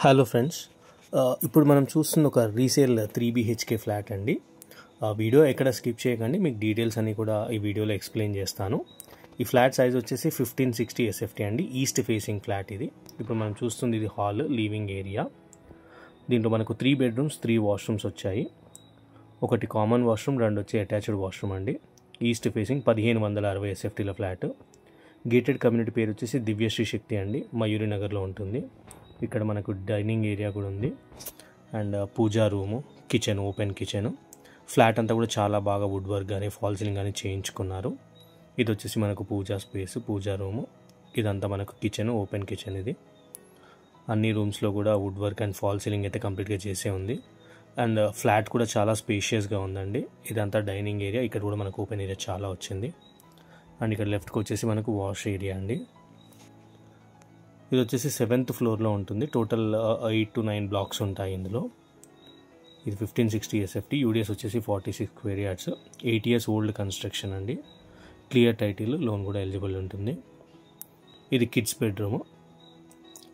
Hello friends, ఇప్పుడు మనం చూస్తున్న ఒక రీసేల్ 3 BHK ఫ్లాట్ అండి. వీడియో ఎక్కడ స్కిప్ చేయకండి, మీకు డీటెయిల్స్ అన్నీ కూడా ఈ వీడియోలో ఎక్స్ప్లెయిన్ చేస్తాను. ఈ ఫ్లాట్ సైజ్ వచ్చేసి 1560 SFT అండి. ఈస్ట్ ఫేసింగ్ ఫ్లాట్ ఇది. ఇప్పుడు మనం చూస్తుంది ఇది హాల్, లివింగ్ ఏరియా. దీంట్లో మనకు 3 బెడ్రూమ్స్ 3 వాష్రూమ్స్ వచ్చాయి. ఒకటి కామన్ వాష్రూమ్, 2 వచ్చి అటాచ్డ్ వాష్రూమ్ అండి. ఈస్ట్ ఫేసింగ్ 1560 SFTల ఫ్లాట్. గేటెడ్ కమ్యూనిటీ పేరు వచ్చేసి దివ్యశ్రీ శక్తి అండి, మయూరి నగర్లో ఉంటుంది. ఇక్కడ మనకు డైనింగ్ ఏరియా కూడా ఉంది and puja room, kitchen, open kitchen. Flat అంతా కూడా చాలా బాగా వుడ్ వర్క్ కానీ ఫాల్ సీలింగ్ కానీ చేయించుకున్నారు. ఇది వచ్చేసి మనకు పూజా స్పేస్, పూజా రూము. ఇదంతా మనకు కిచెన్, ఓపెన్ కిచెన్. ఇది అన్ని రూమ్స్లో కూడా wood work and fall ceiling అయితే కంప్లీట్గా చేసే ఉంది. అండ్ ఫ్లాట్ కూడా చాలా స్పేషియస్గా ఉందండి. ఇదంతా డైనింగ్ ఏరియా. ఇక్కడ కూడా మనకు ఓపెన్ ఏరియా చాలా వచ్చింది. అండ్ ఇక్కడ లెఫ్ట్కి వచ్చేసి మనకు వాష్ ఏరియా అండి. ఇది వచ్చేసి 7th ఫ్లోర్లో ఉంటుంది. టోటల్ 8 to 9 బ్లాక్స్ ఉంటాయి ఇందులో. ఇది 1560 SFT. యూడిఎస్ వచ్చేసి 46 square yards. 8 years old construction అండి. క్లియర్ టైటిల్, లోన్ కూడా ఎలిజిబుల్ ఉంటుంది. ఇది కిడ్స్ బెడ్రూమ్.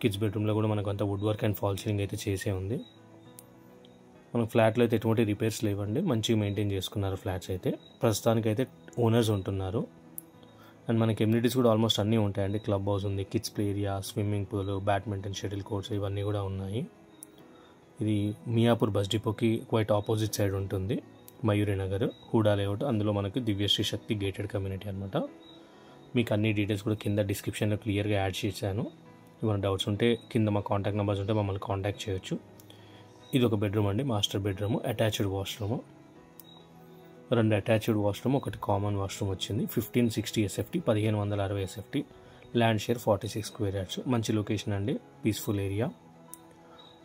కిడ్స్ బెడ్రూమ్లో కూడా మనకు అంత wood work and fall ceiling అయితే చేసే ఉంది. మనకు ఫ్లాట్లో అయితే ఎటువంటి రిపేర్స్ లేవండి, మంచిగా మెయింటైన్ చేసుకున్నారు ఫ్లాట్స్ అయితే. ప్రస్తుతానికి అయితే ఓనర్స్ ఉంటున్నారు. అండ్ మనకి ఎమ్యూనిటీస్ కూడా ఆల్మోస్ట్ అన్నీ ఉంటాయండి. క్లబ్ హౌస్ ఉంది, kids play area, swimming pool, badminton, shuttle courts ఇవన్నీ కూడా ఉన్నాయి. ఇది మియాపూర్ బస్ డిపోకి క్వైట్ ఆపోజిట్ సైడ్ ఉంటుంది. మయూరి నగర్, హూడా లేఅవుట్. అందులో మనకు దివ్యశ్రీ శక్తి గేటెడ్ కమ్యూనిటీ అనమాట. మీకు అన్ని డీటెయిల్స్ కూడా కింద డిస్క్రిప్షన్లో క్లియర్గా యాడ్ చేశాను. ఏమైనా డౌట్స్ ఉంటే కింద మా కాంటాక్ట్ నెంబర్స్ ఉంటే మమ్మల్ని కాంటాక్ట్ చేయొచ్చు. ఇది ఒక బెడ్రూమ్ అండి, master bedroom, attached washroom. 2 attached washroom, ఒకటి కామన్ వాష్రూమ్ వచ్చింది. 1560 SFT, 1560 SFT. Land share 46 square yards. మంచి లొకేషన్ అండి, పీస్ఫుల్ ఏరియా.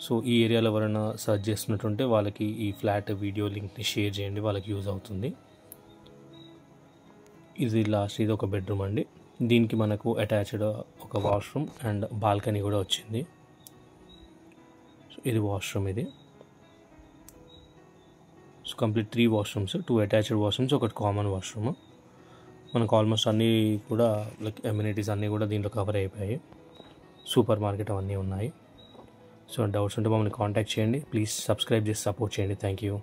సో ఈ ఏరియాలో ఎవరైనా సర్చ్ చేస్తున్నట్టుంటే వాళ్ళకి ఈ ఫ్లాట్ వీడియో లింక్ని షేర్ చేయండి, వాళ్ళకి యూజ్ అవుతుంది. ఇది ఒక బెడ్రూమ్ అండి. దీనికి మనకు అటాచ్డ్ ఒక వాష్రూమ్ అండ్ బాల్కనీ కూడా వచ్చింది. సో ఇది వాష్రూమ్. ఇది so complete 3 washrooms, 2 attached washrooms, ఒకటి కామన్ వాష్రూమ్. మనకు ఆల్మోస్ట్ అన్నీ కూడా లైక్ ఎమ్యూనిటీస్ అన్నీ కూడా దీంట్లో కవర్ అయిపోయాయి. సూపర్ మార్కెట్ అవన్నీ ఉన్నాయి. సో డౌట్స్ ఉంటే మమ్మల్ని కాంటాక్ట్ చేయండి. ప్లీజ్ సబ్స్క్రైబ్ చేసి సపోర్ట్ చేయండి. Thank you.